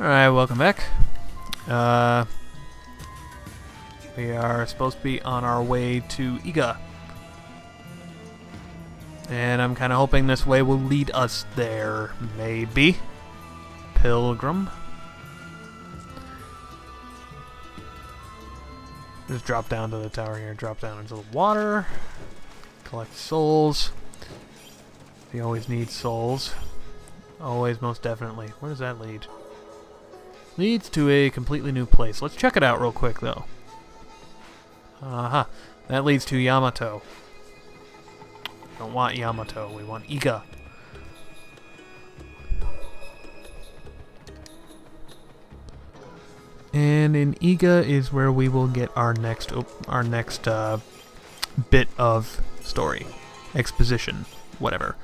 Alright, welcome back. We are supposed to be on our way to Iga. And I'm kind of hoping this way will lead us there. Maybe. Pilgrim. Just drop down to the tower here. Drop down into the water. Collect souls. You always need souls. Always, most definitely. Where does that lead? Leads to a completely new place. Let's check it out real quick, though. That leads to Yamato. We don't want Yamato. We want Iga. And in Iga is where we will get our next bit of story, exposition, whatever.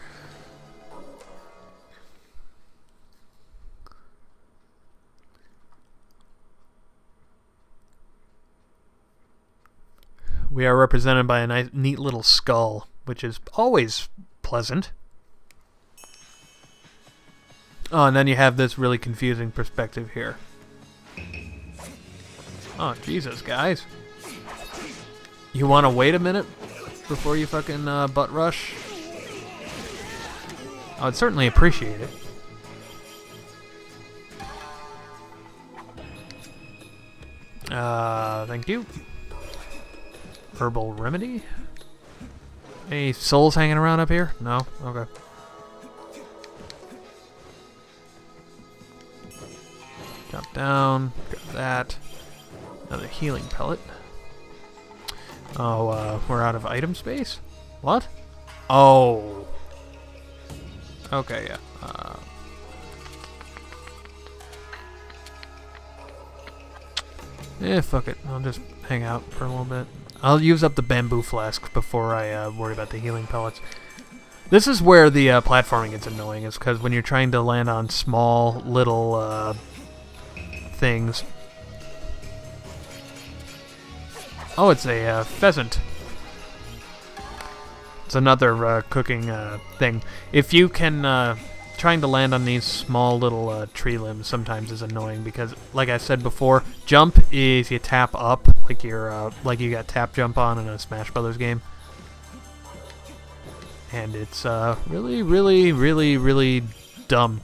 We are represented by a nice, neat little skull, which is always pleasant. Oh, and then you have this really confusing perspective here. Oh, Jesus, guys. You want to wait a minute before you fucking butt rush? I would certainly appreciate it. Thank you. Herbal remedy? Any souls hanging around up here? No? Okay. Drop down. Grab that. Another healing pellet. Oh, we're out of item space? What? Oh. Okay, yeah. Fuck it. I'll just hang out for a little bit. I'll use up the bamboo flask before I worry about the healing pellets. This is where the platforming gets annoying, is because when you're trying to land on small, little things. Oh, it's a pheasant. It's another cooking thing. If you can... trying to land on these small little tree limbs sometimes is annoying because, like I said before, jump is you tap up like you're like you got tap jump on in a Smash Brothers game, and it's really, really, really, really dumb.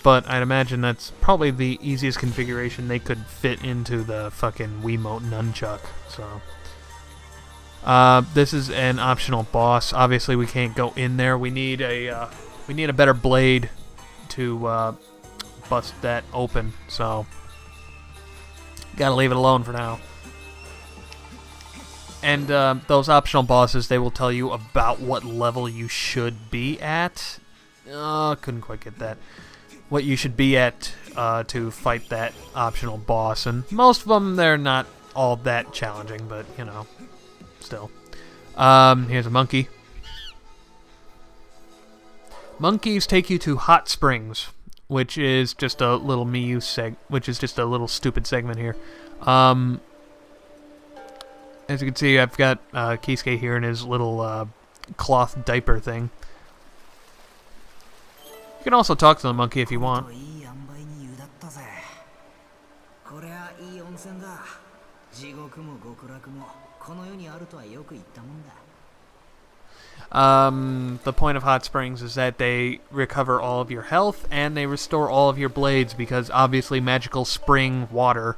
But I'd imagine that's probably the easiest configuration they could fit into the fucking Wiimote nunchuck. So. This is an optional boss. Obviously, we can't go in there. We need a better blade to bust that open. So, gotta leave it alone for now. And those optional bosses, they will tell you about what level you should be at. Couldn't quite get that. What you should be at to fight that optional boss, and most of them they're not all that challenging, but you know. Still. Here's a monkey. Monkeys take you to Hot Springs, which is just a little which is just a little stupid segment here. As you can see, I've got Kisuke here in his little cloth diaper thing. You can also talk to the monkey if you want. The point of Hot Springs is that they recover all of your health and they restore all of your blades because obviously magical spring water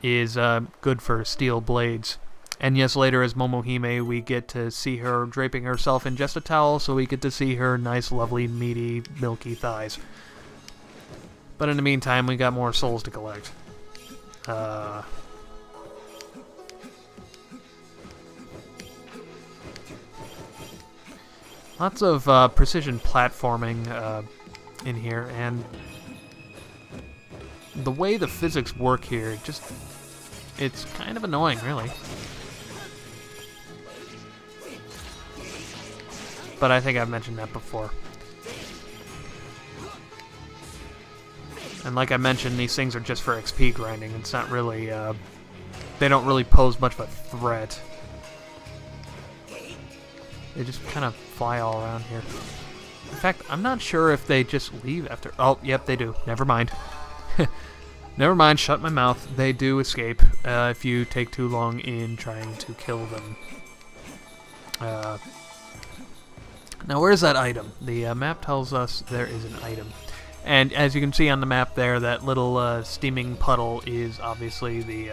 is good for steel blades. And yes, later as Momohime, we get to see her draping herself in just a towel, so we get to see her nice, lovely, meaty, milky thighs. But in the meantime, we got more souls to collect. Lots of precision platforming in here, and the way the physics work here, it's kind of annoying, really. But I think I've mentioned that before. And like I mentioned, these things are just for XP grinding. It's not really, they don't really pose much of a threat. They just kind of fly all around here. In fact, I'm not sure if they just leave after... Oh, yep, they do. Never mind. Never mind, shut my mouth. They do escape if you take too long in trying to kill them. Now, where's that item? The map tells us there is an item. And as you can see on the map there, that little steaming puddle is obviously the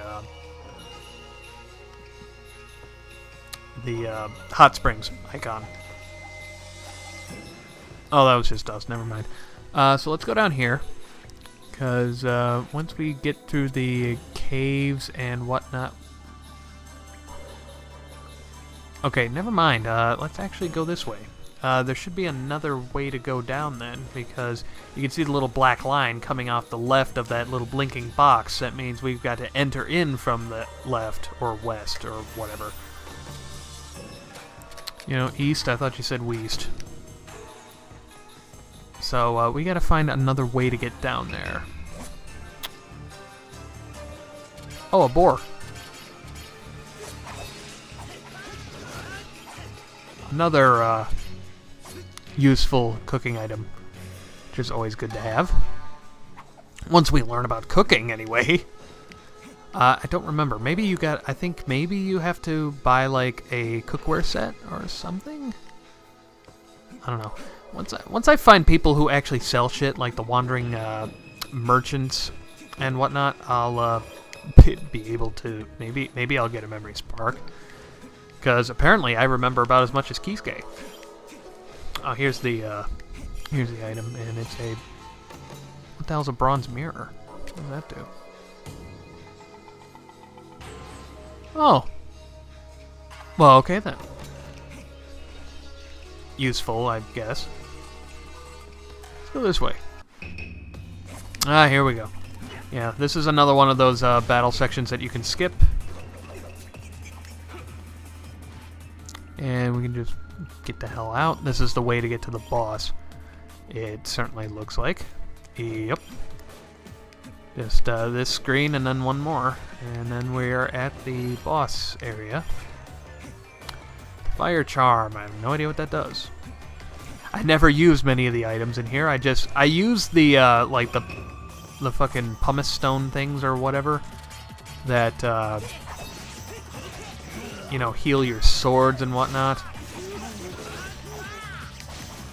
hot springs icon. Oh, that was just dust. Never mind. So let's go down here. Because once we get through the caves and whatnot... Okay, never mind. Let's actually go this way. There should be another way to go down then, because you can see the little black line coming off the left of that little blinking box. That means we've got to enter in from the left or west or whatever. You know, east? I thought you said west. So, we gotta find another way to get down there. Oh, a boar. Another, useful cooking item, which is always good to have. Once we learn about cooking, anyway. I don't remember. Maybe you got... I think maybe you have to buy, like, a cookware set or something? I don't know. Once I find people who actually sell shit, like the wandering merchants and whatnot, I'll be able to... Maybe I'll get a memory spark. Because apparently I remember about as much as Kisuke. Oh, here's the item, and it's a... What the hell's a bronze mirror? What does that do? Oh. Well, okay then. Useful, I guess. Let's go this way. Ah, here we go. Yeah, this is another one of those battle sections that you can skip. And we can just get the hell out. This is the way to get to the boss. It certainly looks like. Yep. Just this screen and then one more. And then we're at the boss area. Fire Charm. I have no idea what that does. I never used many of the items in here. I used the, like the fucking pumice stone things or whatever. That, you know, heal your swords and whatnot.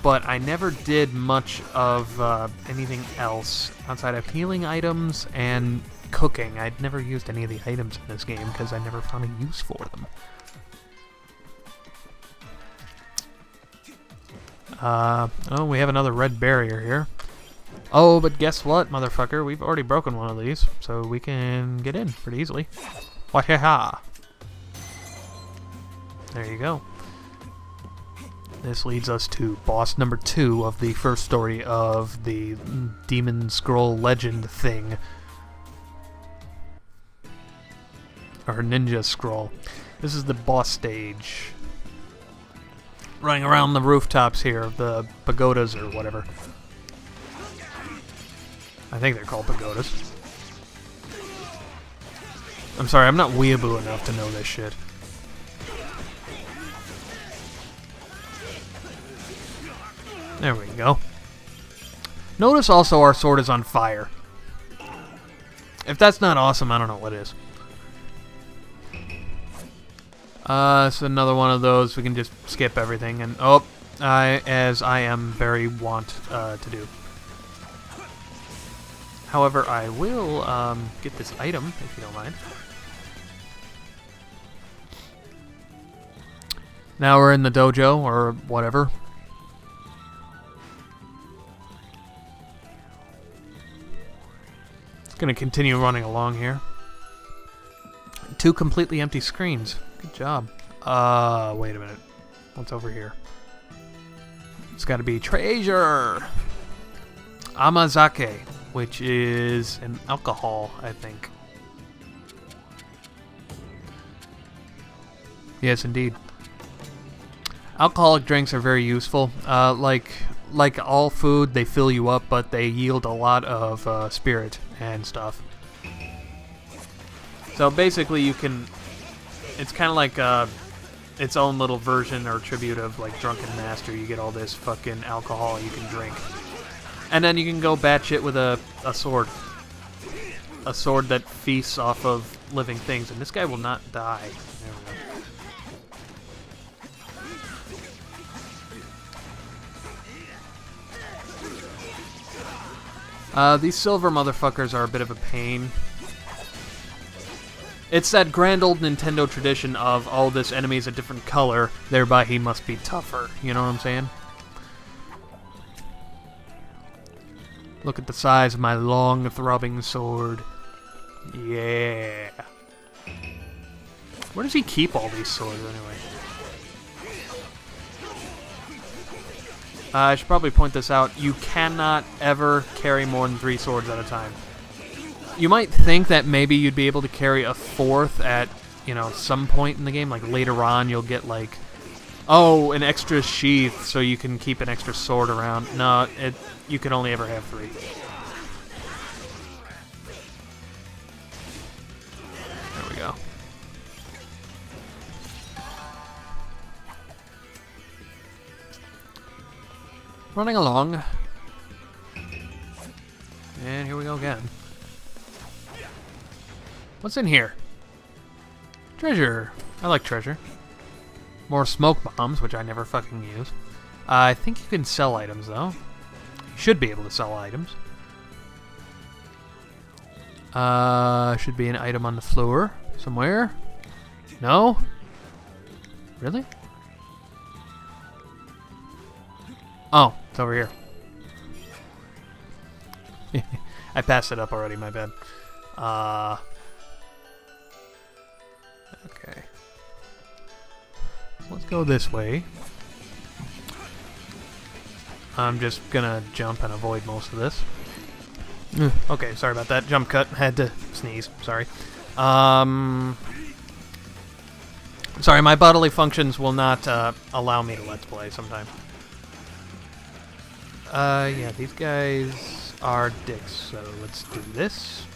But I never did much of anything else outside of healing items and cooking. I'd never used any of the items in this game because I never found a use for them. Oh, we have another red barrier here. Oh, but guess what, motherfucker? We've already broken one of these, so we can get in pretty easily. Wahaha! There you go. This leads us to boss number 2 of the first story of the Demon Scroll Legend thing. Or Ninja Scroll. This is the boss stage. Running around the rooftops here of the pagodas or whatever. I think they're called pagodas. I'm sorry, I'm not weeaboo enough to know this shit. There we go. Notice also our sword is on fire. If that's not awesome, I don't know what is. It's another one of those. We can just skip everything. And oh, as I am very wont to do. However, I will get this item, if you don't mind. Now we're in the dojo, or whatever. Gonna continue running along here. 2 completely empty screens. Good job. Wait a minute. What's over here? It's gotta be treasure! Amazake, which is an alcohol, I think. Yes, indeed. Alcoholic drinks are very useful. Like all food, they fill you up, but they yield a lot of spirit and stuff. So basically you can... It's kind of like its own little version or tribute of like Drunken Master. You get all this fucking alcohol you can drink. And then you can go batshit with a sword. A sword that feasts off of living things. And this guy will not die. There we go. These silver motherfuckers are a bit of a pain. It's that grand old Nintendo tradition of, oh, this enemy's a different color, thereby he must be tougher. You know what I'm saying? Look at the size of my long, throbbing sword. Yeah. Where does he keep all these swords, anyway? I should probably point this out. You cannot ever carry more than 3 swords at a time. You might think that maybe you'd be able to carry a 4th at, you know, some point in the game. Like, later on, you'll get, like, oh, an extra sheath so you can keep an extra sword around. No, you can only ever have 3. There we go. Running along. And here we go again. What's in here? Treasure. I like treasure. More smoke bombs, which I never fucking use. I think you can sell items, though. You should be able to sell items. Should be an item on the floor somewhere. No? Really? Oh, it's over here. I passed it up already, my bad. Okay. Let's go this way. I'm just gonna jump and avoid most of this. Okay, sorry about that. Jump cut. Had to sneeze. Sorry. Sorry, my bodily functions will not allow me to let's play sometime. Yeah, these guys are dicks, so let's do this.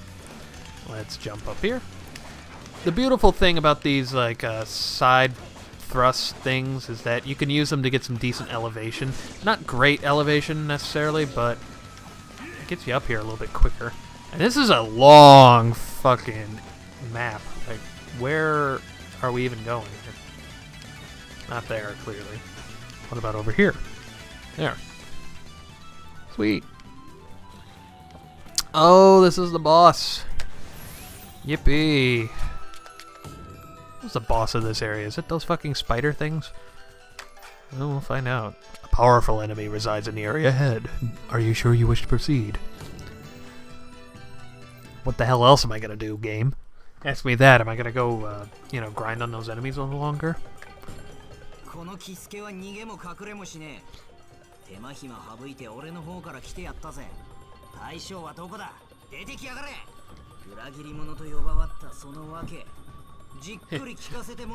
Let's jump up here. The beautiful thing about these, like, side thrust things is that you can use them to get some decent elevation. Not great elevation, necessarily, but it gets you up here a little bit quicker. And this is a long fucking map. Like, where are we even going here? Not there, clearly. What about over here? There. Sweet. Oh, this is the boss. Yippee. Who's the boss of this area? Is it those fucking spider things? Well, we'll find out. A powerful enemy resides in the area ahead. Are you sure you wish to proceed? What the hell else am I gonna do, game? Ask me that. Am I gonna go, you know, grind on those enemies a little longer?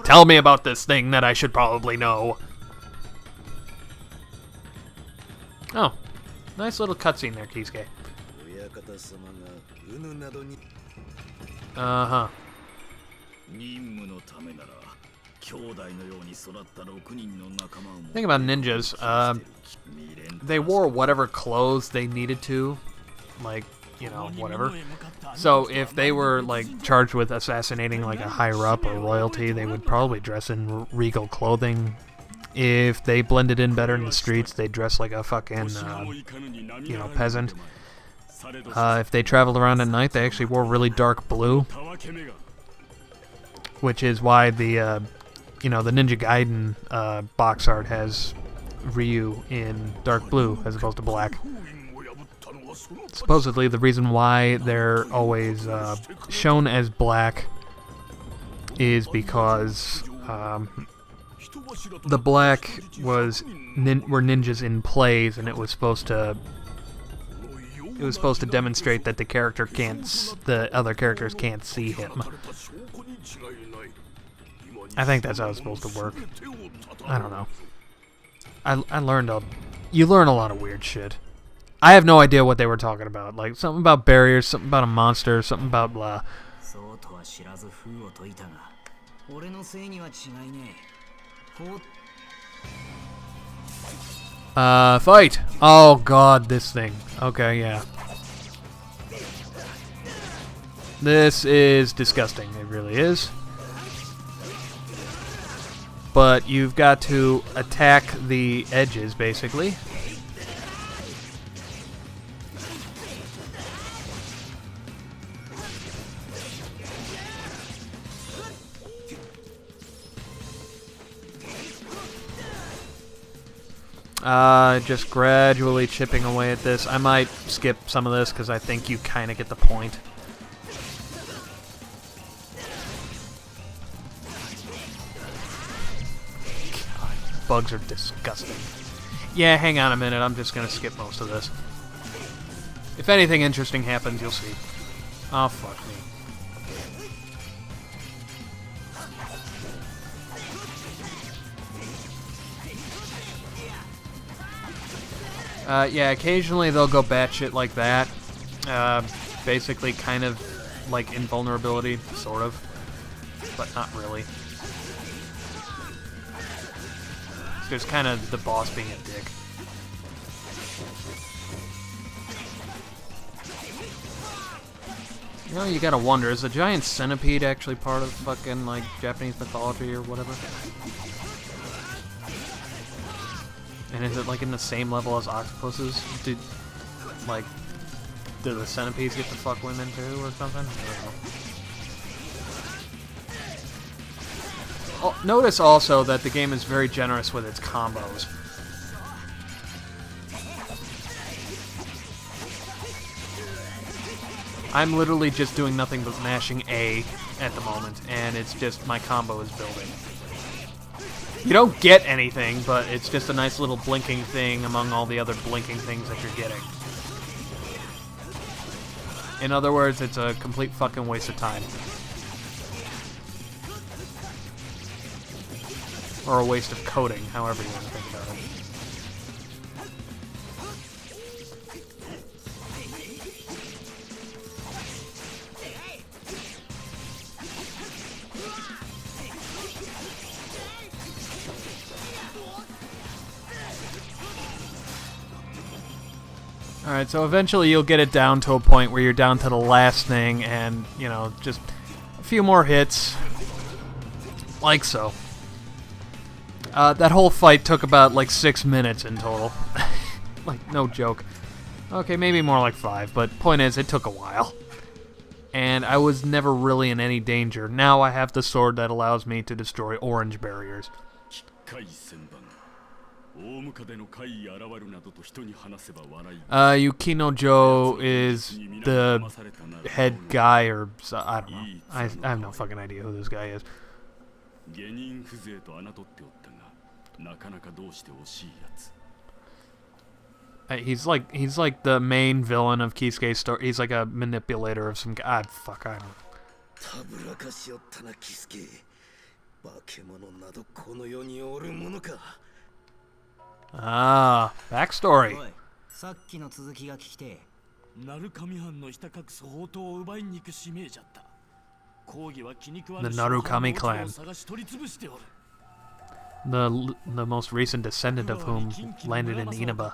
Tell me about this thing that I should probably know. Oh, nice little cutscene there, Kisuke. Uh-huh. Thing about ninjas, they wore whatever clothes they needed to, like, you know, whatever. So if they were, like, charged with assassinating, like, a higher-up or royalty, they would probably dress in regal clothing. If they blended in better in the streets, they'd dress like a fucking, you know, peasant. If they traveled around at night, they actually wore really dark blue. Which is why the, you know, the Ninja Gaiden box art has Ryu in dark blue as opposed to black. Supposedly the reason why they're always shown as black is because the black were ninjas in plays, and it was supposed to demonstrate that the other characters can't see him. I think that's how it's supposed to work. I don't know. I learned you learn a lot of weird shit. I have no idea what they were talking about. Like, something about barriers, something about a monster, something about blah. Fight! Oh god, this thing. Okay, yeah. This is disgusting, it really is. But you've got to attack the edges, basically. Just gradually chipping away at this. I might skip some of this because I think you kind of get the point. God, bugs are disgusting. Yeah, hang on a minute. I'm just going to skip most of this. If anything interesting happens, you'll see. Oh, fuck me. Yeah, occasionally they'll go batshit like that. Basically kind of like invulnerability, sort of. But not really. It's just kind of the boss being a dick. You know, you gotta wonder, is a giant centipede actually part of fucking, like, Japanese mythology or whatever? And is it, like, in the same level as octopuses? Do the centipedes get to fuck women, too, or something? I don't know. Oh, notice also that the game is very generous with its combos. I'm literally just doing nothing but mashing A at the moment, and it's just my combo is building. You don't get anything, but it's just a nice little blinking thing among all the other blinking things that you're getting. In other words, it's a complete fucking waste of time. Or a waste of coding, however you want to think about it. Alright, so eventually you'll get it down to a point where you're down to the last thing and, you know, just a few more hits. Like so. That whole fight took about, like, 6 minutes in total. Like, no joke. Okay, maybe more like 5, but point is, it took a while. And I was never really in any danger. Now I have the sword that allows me to destroy orange barriers. Yukino-jo is the head guy, or I don't know. I have no fucking idea who this guy is. He's like the main villain of Kisuke's story. He's like a manipulator of some guy. Fuck, I don't know. Ah, backstory. The Narukami clan. The most recent descendant of whom landed in Inaba.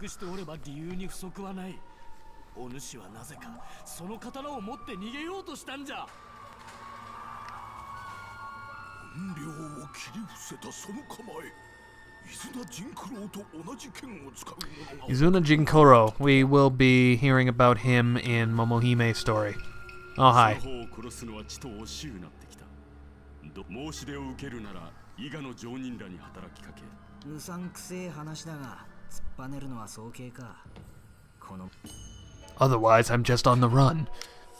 Izuna Jinkuro. We will be hearing about him in Momohime's story. Oh, hi. Otherwise, I'm just on the run.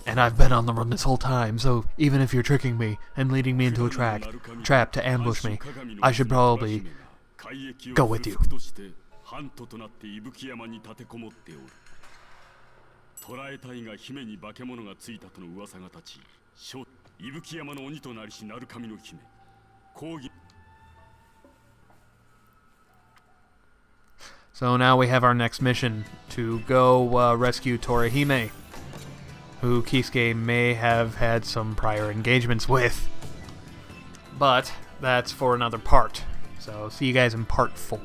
And I've been on the run this whole time, so even if you're tricking me and leading me into a trap to ambush me, I should probably go with you. So now we have our next mission to go rescue Torihime, who Kisuke may have had some prior engagements with. But that's for another part. So see you guys in part 4.